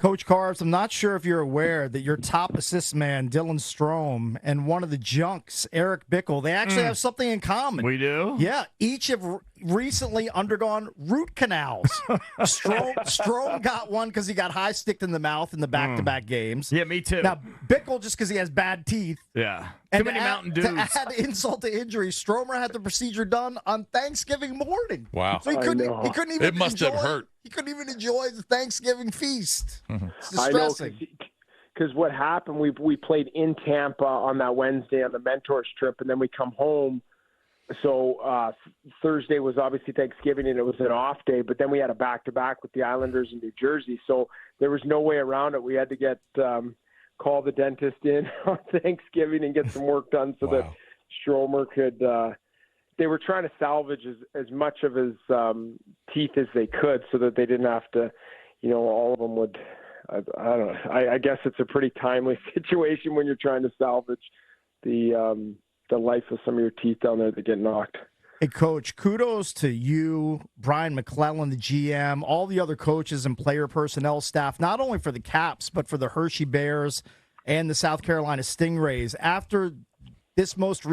Coach Carbs, I'm not sure if you're aware that your top assist man, Dylan Strome, and one of the Junks, Eric Bickle, they actually have something in common. We do? Yeah, each have recently undergone root canals. Strome got one because he got high-sticked in the mouth in the back-to-back games. Yeah, me too. Now, Bickle just because he has bad teeth. Yeah. And Too many Mountain Dews. To add insult to injury, Stromer had the procedure done on Thanksgiving morning. Wow. So he couldn't even It must have hurt. He couldn't even enjoy the Thanksgiving feast. It's I know, distressing. because what happened, we played in Tampa on that Wednesday on the Mentors trip, and then we come home. So Thursday was obviously Thanksgiving, and it was an off day, but then we had a back-to-back with the Islanders in New Jersey. So there was no way around it. We had to get call the dentist in on Thanksgiving and get some work done so that Stromer could they were trying to salvage as much of his teeth as they could so that they didn't have to, all of them would, I don't know. I guess it's a pretty timely situation when you're trying to salvage the life of some of your teeth down there that get knocked. Hey, Coach, kudos to you, Brian McClellan, the GM, all the other coaches and player personnel staff, not only for the Caps, but for the Hershey Bears and the South Carolina Stingrays. After this most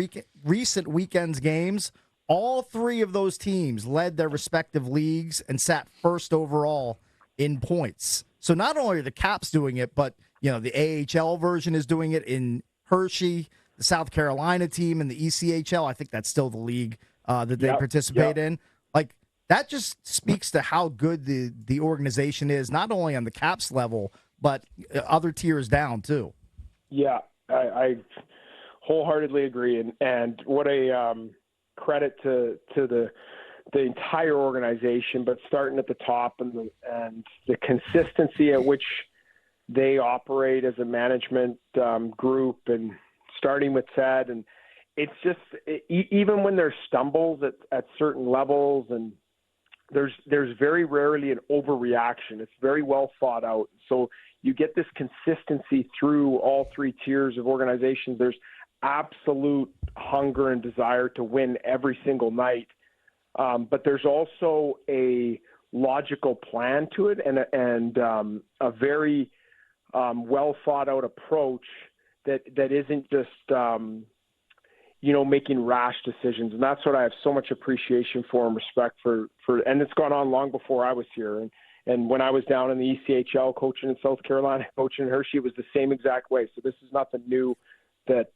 recent weekend's games, all three of those teams led their respective leagues and sat first overall in points. So not only are the Caps doing it, but the AHL version is doing it in Hershey, the South Carolina team, and the ECHL. I think that's still the league that they participate in. Like, that just speaks to how good the organization is, not only on the Caps level, but other tiers down too. Yeah, I wholeheartedly agree, and what a credit to the entire organization, but starting at the top and the consistency at which they operate as a management group, and starting with Ted. And it's just, even when there's stumbles at certain levels, and there's very rarely an overreaction. It's very well thought out. So you get this consistency through all three tiers of organizations. There's absolute hunger and desire to win every single night. But there's also a logical plan to it, and a very well thought out approach that isn't just making rash decisions. And that's what I have so much appreciation for and respect for. And it's gone on long before I was here. And when I was down in the ECHL coaching in South Carolina, coaching in Hershey, it was the same exact way. So this is nothing new that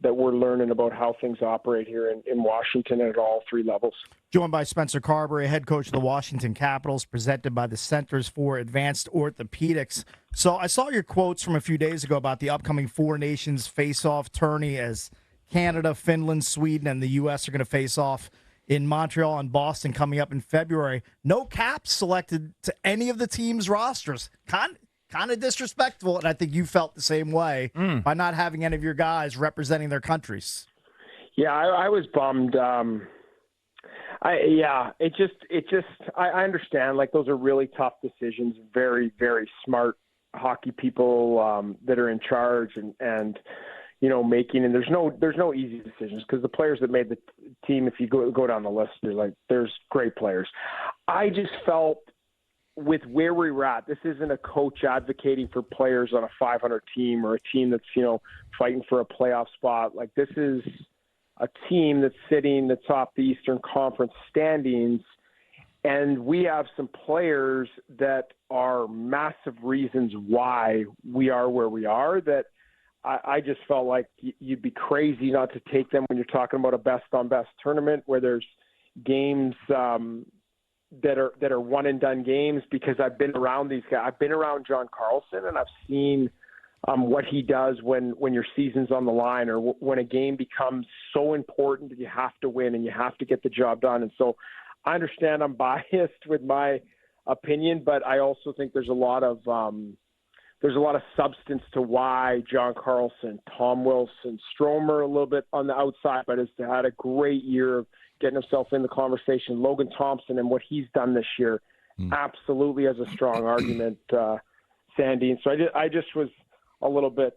we're learning about how things operate here in Washington at all three levels. Joined by Spencer Carbery, head coach of the Washington Capitals, presented by the Centers for Advanced Orthopedics. So I saw your quotes from a few days ago about the upcoming Four Nations face-off tourney, as Canada, Finland, Sweden, and the U.S. are going to face off in Montreal and Boston coming up in February. No Caps selected to any of the teams' rosters. Kind of disrespectful, and I think you felt the same way by not having any of your guys representing their countries. Yeah, I was bummed. I understand. Like, those are really tough decisions. Very, very smart hockey people that are in charge and making. And there's no easy decisions, because the players that made the team, if you go down the list, there's great players. I just felt, with where we were at, this isn't a coach advocating for players on a 500 team or a team that's, fighting for a playoff spot. Like, this is a team that's sitting atop the Eastern Conference standings, and we have some players that are massive reasons why we are where we are, that I just felt like you'd be crazy not to take them when you're talking about a best-on-best tournament where there's games that are one-and-done games, because I've been around these guys. I've been around John Carlson, and I've seen what he does when your season's on the line, or when a game becomes so important that you have to win and you have to get the job done. And so I understand I'm biased with my opinion, but I also think there's a lot of substance to why John Carlson, Tom Wilson, Stromer a little bit on the outside, but has had a great year of getting himself in the conversation. Logan Thompson and what he's done this year absolutely has a strong argument, Sandy. And so I just was a little bit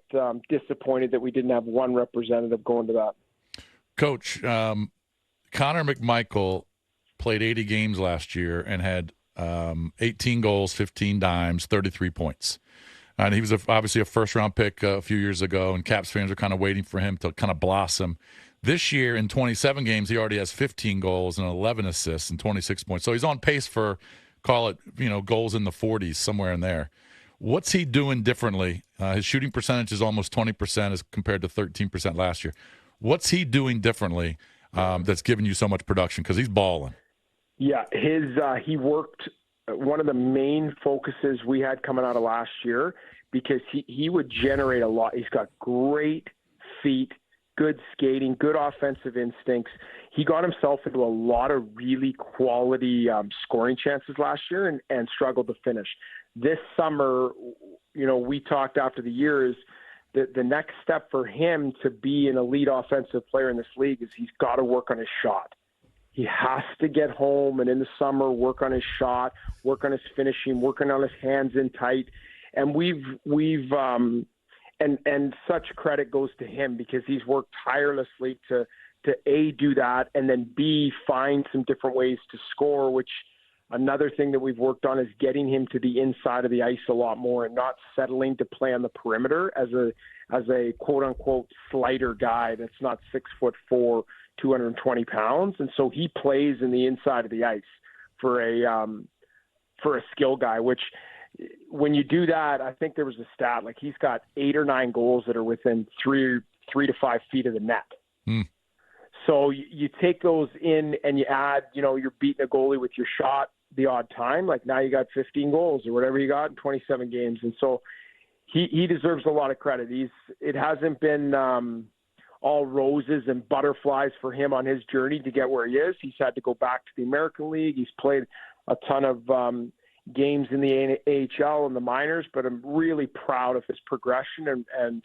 disappointed that we didn't have one representative going to that. Coach, Connor McMichael played 80 games last year and had 18 goals, 15 dimes, 33 points. And he was obviously a first-round pick a few years ago, and Caps fans are kind of waiting for him to kind of blossom. This year, in 27 games, he already has 15 goals and 11 assists and 26 points. So he's on pace for, call it, goals in the 40s, somewhere in there. What's he doing differently? His shooting percentage is almost 20% as compared to 13% last year. What's he doing differently that's giving you so much production? Because he's balling. Yeah, he worked. One of the main focuses we had coming out of last year, because he would generate a lot. He's got great feet, good skating, good offensive instincts. He got himself into a lot of really quality scoring chances last year and struggled to finish. This summer, we talked after the year is that the next step for him to be an elite offensive player in this league is he's got to work on his shot. He has to get home and in the summer work on his shot, work on his finishing, working on his hands in tight. And and such credit goes to him because he's worked tirelessly to A, do that, and then B, find some different ways to score, which another thing that we've worked on is getting him to the inside of the ice a lot more and not settling to play on the perimeter as a quote unquote slighter guy that's not 6'4", 220 pounds. And so he plays in the inside of the ice for a skill guy, which when you do that, I think there was a stat, like he's got 8 or 9 goals that are within 3 to 5 feet of the net. So you take those in and you add, you're beating a goalie with your shot the odd time. Like now you got 15 goals or whatever you got in 27 games. And so he deserves a lot of credit. It hasn't been all roses and butterflies for him on his journey to get where he is. He's had to go back to the American League. He's played a ton of games in the AHL and the minors, but I'm really proud of his progression and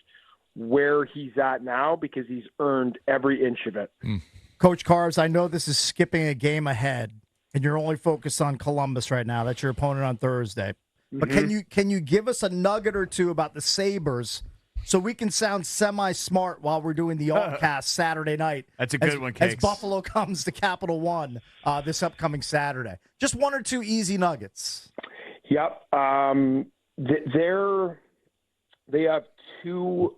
where he's at now because he's earned every inch of it. Coach Carbs, I know this is skipping a game ahead, and you're only focused on Columbus right now. That's your opponent on Thursday. But can you give us a nugget or two about the Sabres so we can sound semi-smart while we're doing the all-cast Saturday night? That's a good one, Cakes. As Buffalo comes to Capital One this upcoming Saturday. Just 1 or 2 easy nuggets. Yep. They have 2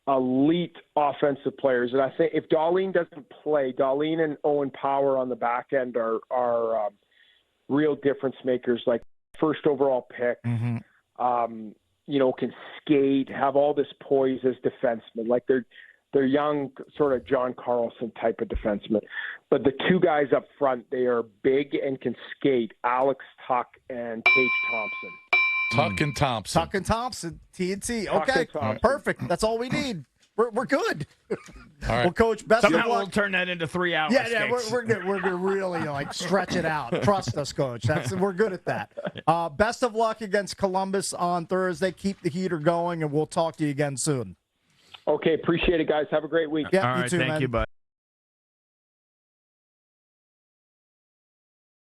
elite offensive players. And I think if Dahlin doesn't play, Dahlin and Owen Power on the back end are real difference makers, like first overall pick, can skate, have all this poise as defensemen. Like they're young, sort of John Carlson type of defenseman. But the 2 guys up front, they are big and can skate, Alex Tuch and Tage Thompson. Tuch and Thompson. T&T. Okay, perfect. That's all we need. We're good. All right. Well, Coach, best of luck. We'll turn that into 3 hours. Yeah, we're gonna really stretch it out. Trust us, Coach. We're good at that. Best of luck against Columbus on Thursday. Keep the heater going, and we'll talk to you again soon. Okay, appreciate it, guys. Have a great week. Yeah, All you right, too, thank man. you, bud.